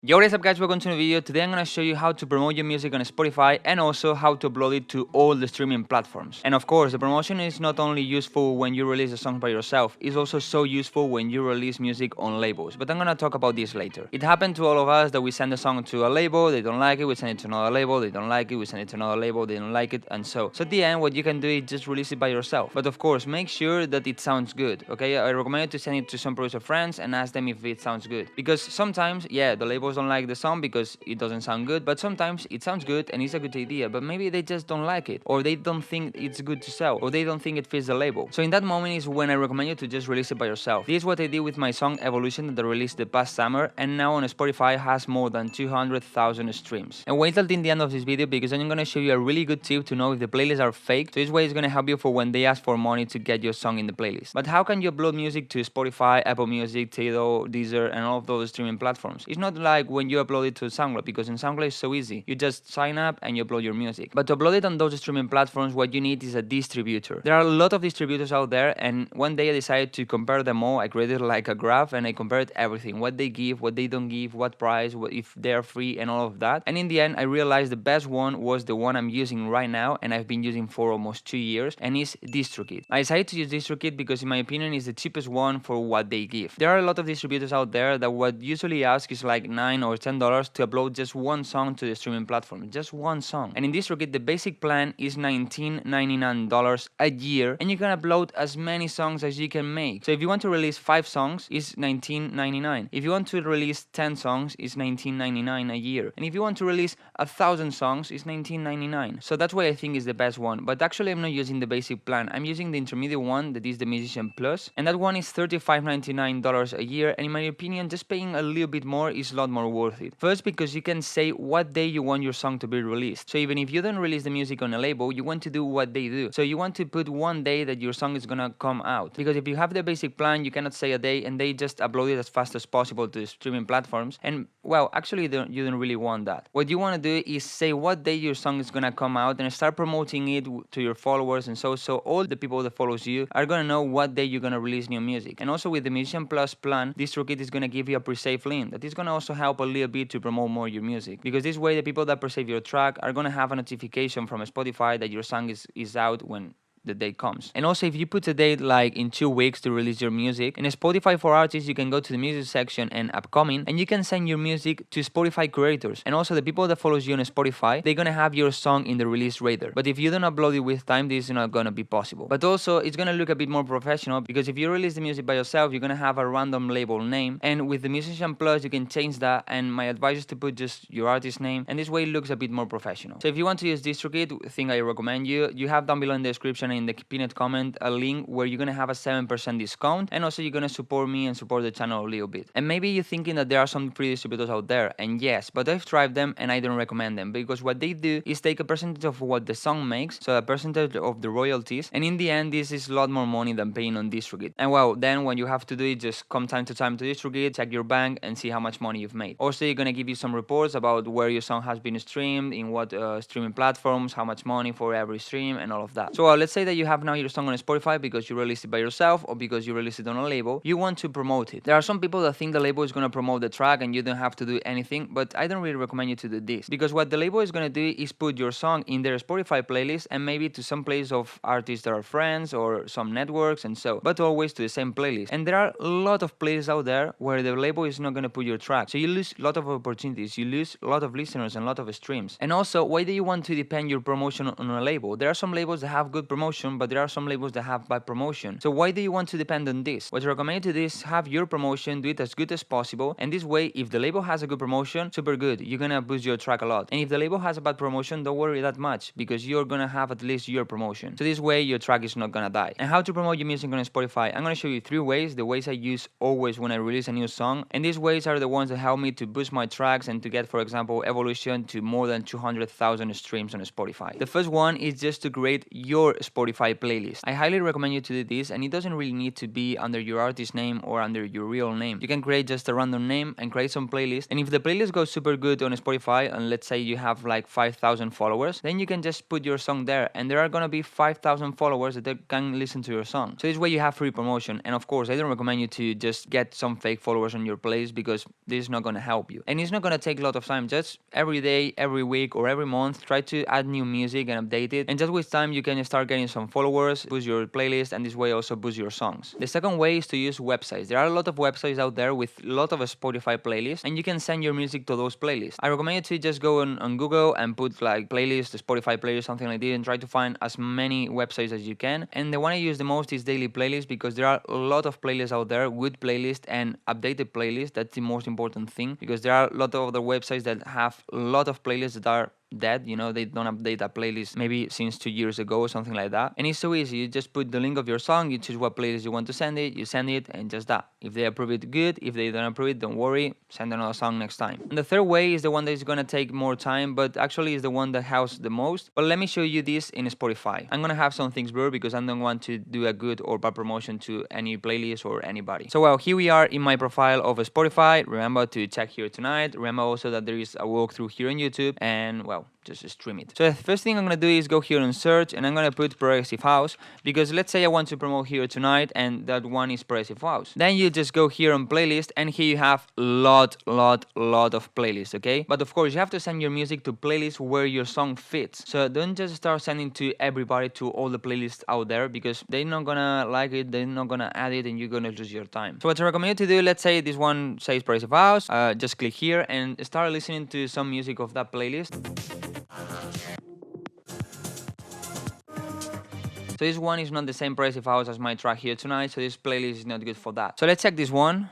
Yo, what is up guys, welcome to a new video. Today I'm gonna show you how to promote your music on Spotify and also how to upload it to all the streaming platforms. And of course, the promotion is not only useful when you release a song by yourself, it's also so useful when you release music on labels. But I'm gonna talk about this later. It happened to all of us that we send a song to a label, they don't like it, we send it to another label, they don't like it, we send it to another label, they don't like it, and so. So at the end, what you can do is just release it by yourself. But of course, make sure that it sounds good, okay? I recommend you to send it to some producer friends and ask them if it sounds good. Because sometimes, yeah, the labels don't like the song because it doesn't sound good, but sometimes it sounds good and it's a good idea, but maybe they just don't like it, or they don't think it's good to sell, or they don't think it fits the label. So in that moment is when I recommend you to just release it by yourself. This is what I did with my song Evolution that I released the past summer, and now on Spotify has more than 200,000 streams. And wait till the end of this video because I'm gonna show you a really good tip to know if the playlists are fake. So this way is gonna help you for when they ask for money to get your song in the playlist. But how can you upload music to Spotify, Apple Music, Tidal, Deezer, and all of those streaming platforms? It's not like when you upload it to SoundCloud, because in SoundCloud it's so easy. You just sign up and you upload your music. But to upload it on those streaming platforms, what you need is a distributor. There are a lot of distributors out there, and one day I decided to compare them all. I created like a graph and I compared everything, what they give, what they don't give, what price, if they're free, and all of that. And in the end, I realized the best one was the one I'm using right now, and I've been using for almost 2 years, and it's DistroKid. I decided to use DistroKid because in my opinion is the cheapest one for what they give. There are a lot of distributors out there that what usually ask is like $9 or $10 to upload just one song to the streaming platform, just one song. And in DistroKid, the basic plan is $19.99 a year, and you can upload as many songs as you can make. So if you want to release 5 songs, it's $19.99. If you want to release 10 songs, it's $19.99 a year. And if you want to release 1,000 songs, it's $19.99. So that's why I think is the best one. But actually, I'm not using the basic plan. I'm using the intermediate one, that is the Musician Plus, and that one is $35.99 a year. And in my opinion, just paying a little bit more is a lot more worth it. First, because you can say what day you want your song to be released. So even if you don't release the music on a label, you want to do what they do. So you want to put one day that your song is gonna come out. Because if you have the basic plan, you cannot say a day, and they just upload it as fast as possible to the streaming platforms. And well, actually, you don't really want that. What you want to do is say what day your song is gonna come out and start promoting it to your followers, and so all the people that follows you are gonna know what day you're gonna release new music. And also with the Musician Plus plan, DistroKid is gonna give you a pre-save link that is gonna also help a little bit to promote more your music, because this way the people that pre-save your track are gonna have a notification from Spotify that your song is out when the date comes. And also, if you put a date like in 2 weeks to release your music, in Spotify for artists you can go to the music section and upcoming, and you can send your music to Spotify creators. And also the people that follows you on Spotify, they're gonna have your song in the release radar. But if you don't upload it with time, this is not gonna be possible. But also it's gonna look a bit more professional, because if you release the music by yourself, you're gonna have a random label name, and with the Musician Plus you can change that, and my advice is to put just your artist name, and this way it looks a bit more professional. So if you want to use DistroKid, thing I recommend you have down below in the description in the pinned comment a link where you're gonna have a 7% discount, and also you're gonna support me and support the channel a little bit. And maybe you're thinking that there are some free distributors out there, and yes, but I've tried them and I don't recommend them, because what they do is take a percentage of what the song makes, so a percentage of the royalties, and in the end this is a lot more money than paying on DistroKid. And well, then when you have to do it, just come time to time to DistroKid, check your bank and see how much money you've made. Also, you're gonna give you some reports about where your song has been streamed, in what streaming platforms, how much money for every stream, and all of that. So let's say that you have now your song on Spotify because you released it by yourself or because you released it on a label. You want to promote it. There are some people that think the label is going to promote the track and you don't have to do anything, but I don't really recommend you to do this, because what the label is going to do is put your song in their Spotify playlist and maybe to some place of artists that are friends or some networks, and so, but always to the same playlist. And there are a lot of playlists out there where the label is not going to put your track, so you lose a lot of opportunities, you lose a lot of listeners and a lot of streams. And also, why do you want to depend your promotion on a label? There are some labels that have good promotion, but there are some labels that have bad promotion. So why do you want to depend on this? What I recommend you to do is have your promotion, do it as good as possible, and this way, if the label has a good promotion, super good, you're gonna boost your track a lot. And if the label has a bad promotion, don't worry that much, because you're gonna have at least your promotion. So this way, your track is not gonna die. And how to promote your music on Spotify? I'm gonna show you 3 ways, the ways I use always when I release a new song, and these ways are the ones that help me to boost my tracks and to get, for example, Evolution to more than 200,000 streams on Spotify. The first one is just to create your Spotify Spotify playlist. I highly recommend you to do this, and it doesn't really need to be under your artist name or under your real name. You can create just a random name and create some playlist, and if the playlist goes super good on Spotify, and let's say you have like 5,000 followers, then you can just put your song there, and there are gonna be 5,000 followers that they can listen to your song. So this way you have free promotion, and of course I don't recommend you to just get some fake followers on your playlist, because this is not gonna help you, and it's not gonna take a lot of time. Just every day, every week, or every month, try to add new music and update it, and just with time you can start getting some followers, boost your playlist, and this way also boost your songs. The second way is to use websites. There are a lot of websites out there with a lot of Spotify playlists, and you can send your music to those playlists. I recommend you to just go on Google and put like playlist, Spotify playlist, something like this, and try to find as many websites as you can. And the one I use the most is Daily Playlist, because there are a lot of playlists out there, good playlists and updated playlists. That's the most important thing, because there are a lot of other websites that have a lot of playlists that are dead, they don't update a playlist maybe since 2 years ago or something like that. And it's so easy. You just put the link of your song, you choose what playlist you want to send it, you send it, and just that. If they approve it, good. If they don't approve it, don't worry, send another song next time. And the third way is the one that is gonna take more time, but actually is the one that helps the most. But let me show you this in Spotify. I'm gonna have some things blurred because I don't want to do a good or bad promotion to any playlist or anybody. So well, here we are in my profile of Spotify. Remember to check here tonight. Remember also that there is a walkthrough here on YouTube, and well, just stream it. So the first thing I'm gonna do is go here and search, and I'm gonna put progressive house, because let's say I want to promote here tonight and that one is progressive house. Then you just go here on playlist, and here you have lot of playlists, okay? But of course you have to send your music to playlists where your song fits. So don't just start sending to everybody, to all the playlists out there, because they're not gonna like it, they're not gonna add it, and you're gonna lose your time. So what I recommend you to do, let's say this one says progressive house, just click here and start listening to some music of that playlist. So this one is not the same progressive house as my track here tonight, so this playlist is not good for that. So let's check this one.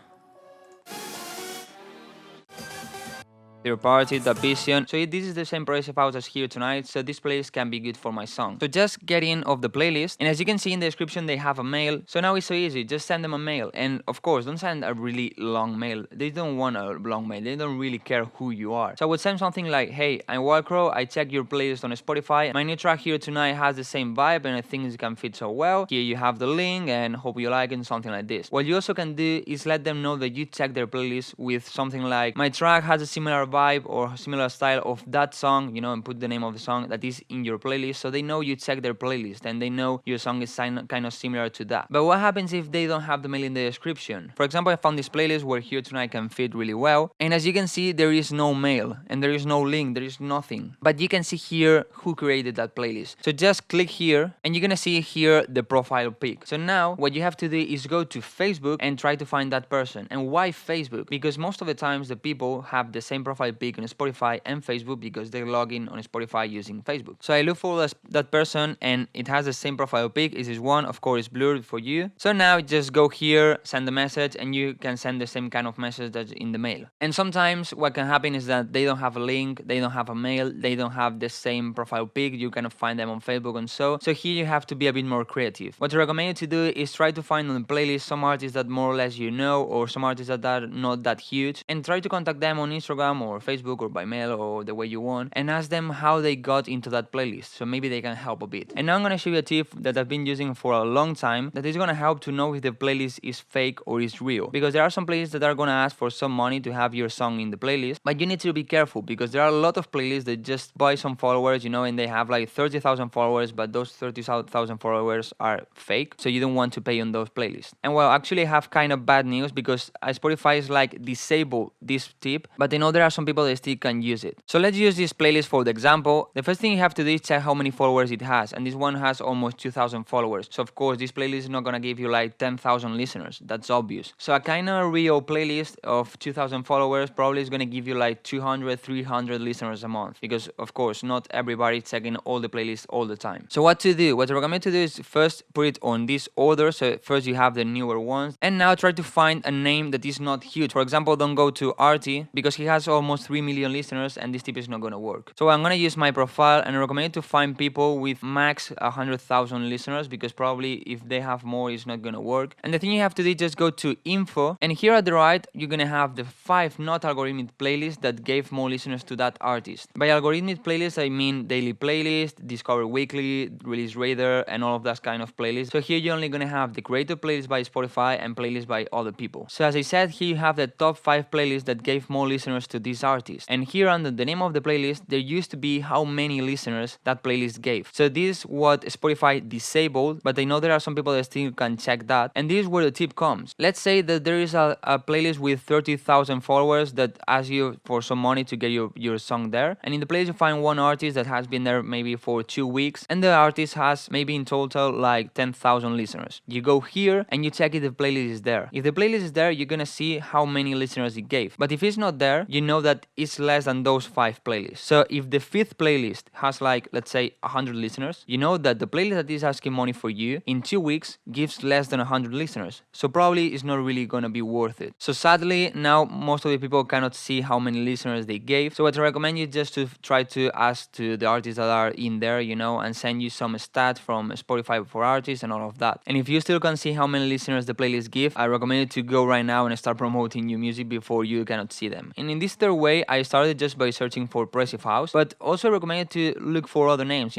Third party, the vision. So this is the same progressive house as here tonight, so this playlist can be good for my song. So just get in of the playlist, and as you can see in the description they have a mail. So now it's so easy, just send them a mail. And of course don't send a really long mail. They don't want a long mail, they don't really care who you are. So I would send something like, hey, I'm Wildcrow, I checked your playlist on Spotify, my new track here tonight has the same vibe and I think it can fit so well. Here you have the link and hope you like it, something like this. What you also can do is let them know that you check their playlist with something like, my track has a similar vibe or similar style of that song, and put the name of the song that is in your playlist, so they know you check their playlist and they know your song is kind of similar to that. But what happens if they don't have the mail in the description? For example, I found this playlist where Here Tonight can fit really well, and as you can see there is no mail and there is no link, there is nothing, but you can see here who created that playlist. So just click here and you're gonna see here the profile pic. So now what you have to do is go to Facebook and try to find that person. And why Facebook? Because most of the times the people have the same profile pic on Spotify and Facebook, because they log in on Spotify using Facebook. So I look for that person and it has the same profile pic. It is one, of course, blurred for you. So now just go here, send a message, and you can send the same kind of message that's in the mail. And sometimes what can happen is that they don't have a link, they don't have a mail, they don't have the same profile pic. You cannot find them on Facebook and so here you have to be a bit more creative. What I recommend you to do is try to find on the playlist some artists that more or less or some artists that are not that huge, and try to contact them on Instagram or Facebook or by mail or the way you want, and ask them how they got into that playlist, so maybe they can help a bit. And now I'm gonna show you a tip that I've been using for a long time that is gonna help to know if the playlist is fake or is real, because there are some playlists that are gonna ask for some money to have your song in the playlist, but you need to be careful because there are a lot of playlists that just buy some followers, and they have like 30,000 followers, but those 30,000 followers are fake, so you don't want to pay on those playlists. And well, actually I have kind of bad news, because Spotify is like disable this tip, but I know there are some people that still can use it. So let's use this playlist for the example. The first thing you have to do is check how many followers it has, and this one has almost 2,000 followers. So of course this playlist is not gonna give you like 10,000 listeners, that's obvious. So a kind of real playlist of 2,000 followers probably is gonna give you like 200, 300 listeners a month, because of course not everybody checking all the playlists all the time. So what to do? What I recommend to do is first put it on this order. So first you have the newer ones, and now try to find a name that is not huge. For example, don't go to Artie, because he has almost almost 3 million listeners, and this tip is not gonna work. So I'm gonna use my profile, and I recommend you to find people with max 100,000 listeners, because probably if they have more, it's not gonna work. And the thing you have to do is just go to info, and here at the right, you're gonna have the 5 not algorithmic playlists that gave more listeners to that artist. By algorithmic playlists, I mean daily playlist, Discover Weekly, Release Radar, and all of that kind of playlists. So here you're only gonna have the creator playlist by Spotify and playlists by other people. So as I said, here you have the top 5 playlists that gave more listeners to this artist. And here under the name of the playlist, there used to be how many listeners that playlist gave. So this is what Spotify disabled, but I know there are some people that still can check that. And this is where the tip comes. Let's say that there is a playlist with 30,000 followers that ask you for some money to get your song there. And in the playlist you find one artist that has been there maybe for 2 weeks, and the artist has maybe in total like 10,000 listeners. You go here and you check if the playlist is there. If the playlist is there, you're gonna see how many listeners it gave. But if it's not there, you know that it's less than those 5 playlists. So if the 5th playlist has like, let's say 100 listeners, you know that the playlist that is asking money for you in 2 weeks gives less than 100 listeners. So probably it's not really gonna be worth it. So sadly, now most of the people cannot see how many listeners they gave. So what I recommend you just to try to ask to the artists that are in there, and send you some stats from Spotify for artists and all of that. And if you still can't see how many listeners the playlist give, I recommend you to go right now and start promoting new music before you cannot see them. And in this third way, I started just by searching for Progressive House, but also recommend you to look for other names.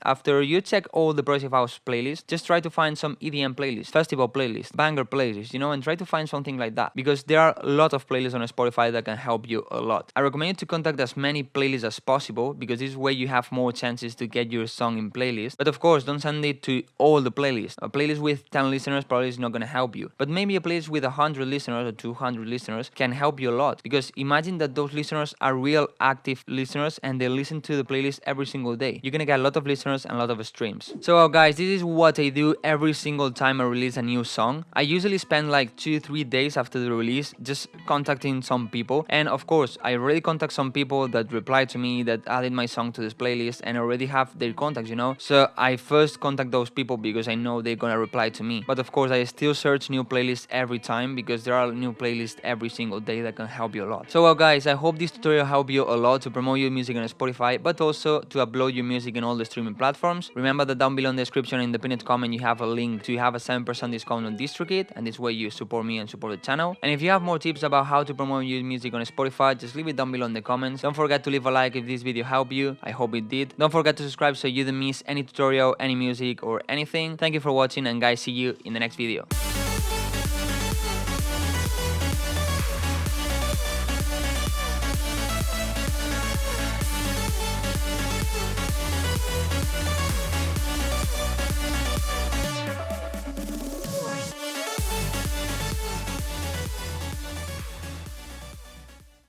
After you check all the Progressive House playlists, just try to find some EDM playlists, festival playlists, banger playlists, and try to find something like that, because there are a lot of playlists on Spotify that can help you a lot. I recommend you to contact as many playlists as possible, because this way you have more chances to get your song in playlist. But of course, don't send it to all the playlists. A playlist with 10 listeners probably is not going to help you, but maybe a playlist with 100 listeners or 200 listeners can help you a lot, because imagine that those listeners are real active listeners and they listen to the playlist every single day. You're going to get a lot of listeners and a lot of streams. So guys, this is what I do every single time I release a new song. I usually spend like 2-3 days after the release just contacting some people, and of course I already contact some people that replied to me, that added my song to this playlist and already have their contacts, so I first contact those people because I know they're gonna reply to me. But of course I still search new playlists every time, because there are new playlists every single day that can help you a lot. So well guys, I hope this tutorial helped you a lot to promote your music on Spotify, but also to upload your music in all the streaming platforms. Remember that down below in the description in the pinned comment you have a link to have a 7% discount on DistroKid, and this way you support me and support the channel. And if you have more tips about how to promote your music on Spotify, just leave it down below in the comments. Don't forget to leave a like if this video helped you. I hope it did. Don't forget to subscribe so you don't miss any tutorial, any music or anything. Thank you for watching, and guys, see you in the next video.